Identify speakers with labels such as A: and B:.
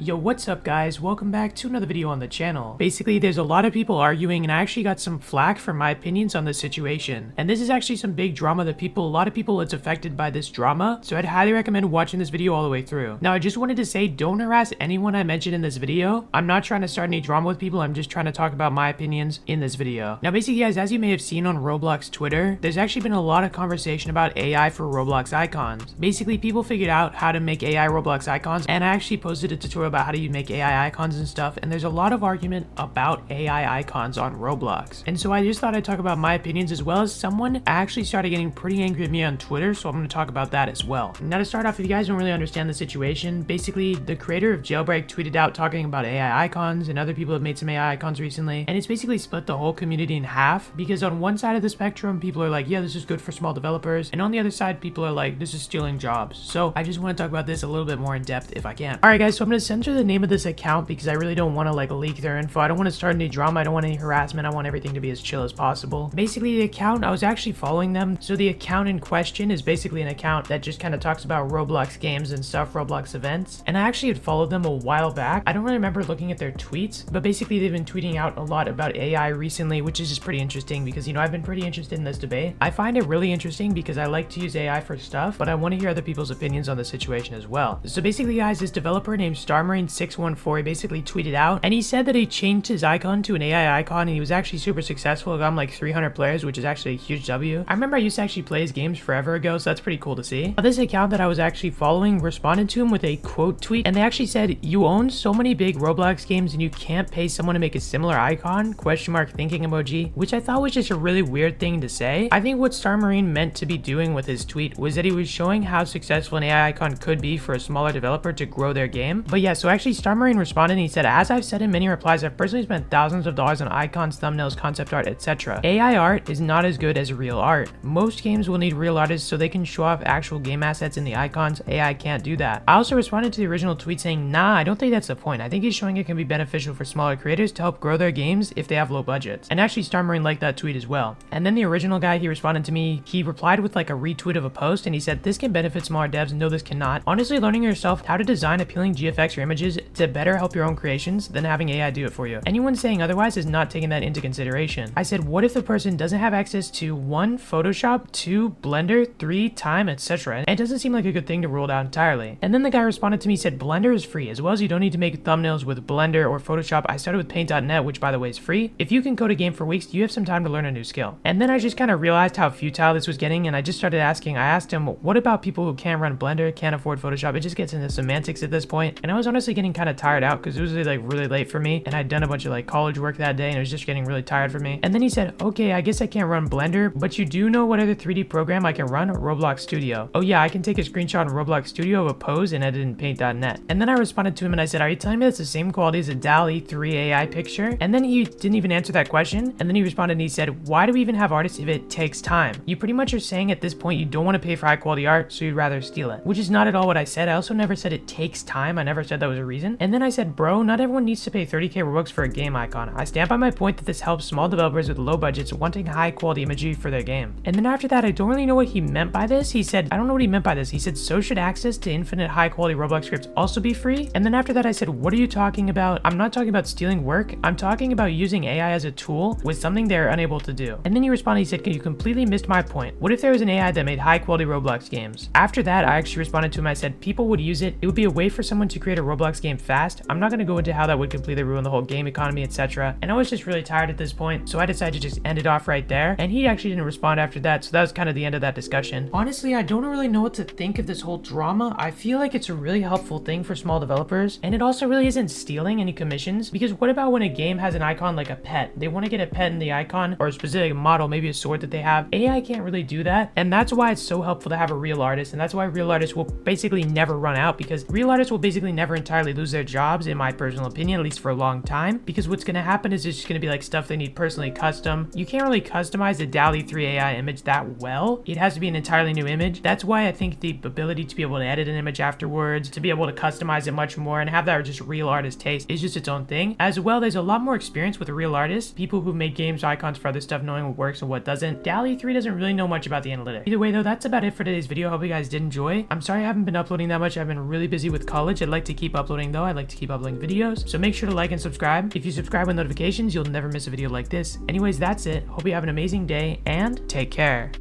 A: Yo, what's up guys? Welcome back to another video on the channel. Basically, there's a lot of people arguing and I actually got some flack for my opinions on this situation. And this is actually some big drama that a lot of people it's affected by this drama. So I'd highly recommend watching this video all the way through. Now, I just wanted to say don't harass anyone I mentioned in this video. I'm not trying to start any drama with people. I'm just trying to talk about my opinions in this video. Now, basically guys, as you may have seen on Roblox Twitter, there's actually been a lot of conversation about AI for Roblox icons. Basically, people figured out how to make AI Roblox icons, and I actually posted a tutorial about how do you make AI icons and stuff, and there's a lot of argument about AI icons on Roblox. And so I just thought I'd talk about my opinions, as well as someone actually started getting pretty angry at me on Twitter, so I'm going to talk about that as well. Now, to start off, if you guys don't really understand the situation, basically the creator of Jailbreak tweeted out talking about AI icons, and other people have made some AI icons recently, and it's basically split the whole community in half, because on one side of the spectrum, people are like, yeah, this is good for small developers, and on the other side, people are like, this is stealing jobs. So I just want to talk about this a little bit more in depth if I can. Alright guys, so I'm going to censor the name of this account because I really don't want to like leak their info. I don't want to start any drama. I don't want any harassment. I want everything to be as chill as possible. Basically, the account, I was actually following them. So the account in question is basically an account that just kind of talks about Roblox games and stuff, Roblox events. And I actually had followed them a while back. I don't really remember looking at their tweets, but basically they've been tweeting out a lot about AI recently, which is just pretty interesting because, you know, I've been pretty interested in this debate. I find it really interesting because I like to use AI for stuff, but I want to hear other people's opinions on the situation as well. So basically guys, this developer named starmarine614 basically tweeted out, and he said that he changed his icon to an AI icon, and he was actually super successful. It got him like 300 players, which is actually a huge W. I remember I used to actually play his games forever ago, so that's pretty cool to see. Now, this account that I was actually following responded to him with a quote tweet, and they actually said, "You own so many big Roblox games and you can't pay someone to make a similar icon?" Question mark thinking emoji, which I thought was just a really weird thing to say. I think what starmarine meant to be doing with his tweet was that he was showing how successful an AI icon could be for a smaller developer to grow their game. But yeah, so actually starmarine responded and he said, "As I've said in many replies, I've personally spent thousands of dollars on icons, thumbnails, concept art, etc. AI art is not as good as real art. Most games will need real artists so they can show off actual game assets in the icons. AI can't do that." I also responded to the original tweet saying, "Nah, I don't think that's the point. I think he's showing it can be beneficial for smaller creators to help grow their games if they have low budgets." And actually starmarine liked that tweet as well. And then the original guy, he responded to me, he replied with like a retweet of a post, and he said, "This can benefit smaller devs. No, this cannot. Honestly, learning yourself how to design appealing GFX or images to better help your own creations than having AI do it for you. Anyone saying otherwise is not taking that into consideration." I said, "What if the person doesn't have access to 1 Photoshop, 2 Blender, 3 Time, etc.? And it doesn't seem like a good thing to rule it out entirely." And then the guy responded to me, said, "Blender is free, as well as you don't need to make thumbnails with Blender or Photoshop. I started with Paint.net, which by the way is free. If you can code a game for weeks, you have some time to learn a new skill." And then I just kind of realized how futile this was getting, and I just started asking. I asked him, what about people who can't run Blender, can't afford Photoshop? It just gets into semantics at this point, and I was honestly getting kind of tired out because it was like really late for me, and I'd done a bunch of like college work that day, and it was just getting really tired for me. And then he said, "Okay, I guess I can't run Blender, but you do know what other 3D program I can run? Roblox Studio. Oh yeah, I can take a screenshot in Roblox Studio of a pose and edit in Paint.net." And then I responded to him and I said, "Are you telling me that's the same quality as a DALL-E 3 AI picture?" And then he didn't even answer that question, and then he responded and he said, "Why do we even have artists if it takes time? You pretty much are saying at this point you don't want to pay for high quality art, so you'd rather steal it." Which is not at all what I said. I also never said it takes time. I never said that was a reason. And then I said, "Bro, not everyone needs to pay 30k Robux for a game icon. I stand by my point that this helps small developers with low budgets wanting high quality imagery for their game." And then after that, I don't really know what he meant by this. He said, I don't know what he meant by this. He said, "So should access to infinite high quality Roblox scripts also be free?" And then after that, I said, "What are you talking about? I'm not talking about stealing work. I'm talking about using AI as a tool with something they're unable to do." And then he responded, he said, "You completely missed my point. What if there was an AI that made high quality Roblox games?" After that, I actually responded to him. I said, "People would use it. It would be a way for someone to create a Roblox game fast. I'm not going to go into how that would completely ruin the whole game economy, etc." And I was just really tired at this point, so I decided to just end it off right there. And he actually didn't respond after that, so that was kind of the end of that discussion. Honestly, I don't really know what to think of this whole drama. I feel like it's a really helpful thing for small developers, and it also really isn't stealing any commissions, because what about when a game has an icon like a pet? They want to get a pet in the icon, or a specific model, maybe a sword that they have. AI can't really do that, and that's why it's so helpful to have a real artist, and that's why real artists will basically never run out, because real artists will basically never entirely lose their jobs, in my personal opinion, at least for a long time, because what's going to happen is it's just going to be like stuff they need personally custom. You can't really customize the DALL-E 3 AI image that well. It has to be an entirely new image. That's why I think the ability to be able to edit an image afterwards, to be able to customize it much more and have that just real artist taste is just its own thing. As well, there's a lot more experience with real artists, people who make games, icons for other stuff, knowing what works and what doesn't. DALL-E 3 doesn't really know much about the analytics. Either way though, that's about it for today's video. I hope you guys did enjoy. I'm sorry I haven't been uploading that much. I've been really busy with college. I'd like to keep uploading though. I like to keep uploading videos. So make sure to like and subscribe. If you subscribe with notifications, you'll never miss a video like this. Anyways, that's it. Hope you have an amazing day and take care.